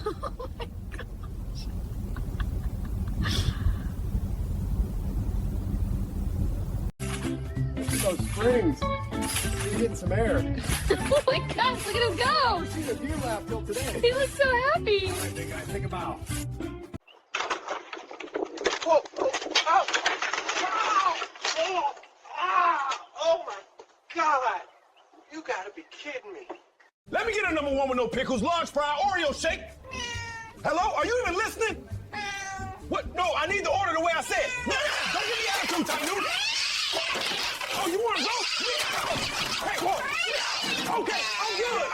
Oh my gosh. Those springs. He's getting some air. Oh my gosh, look at him go. I've seen a deer laugh till today. He looks so happy. All right, big guy, take a bow. Whoa, whoa, ow, ow, oh my God. You gotta be kidding me. Let me get a number one with no pickles, large fry, Oreo shake. Hello? Are you even listening? What? No, I need the order the way I said. Don't give me attitude, type dude. Oh, you want to go? Hey, whoa. Okay, I'm good.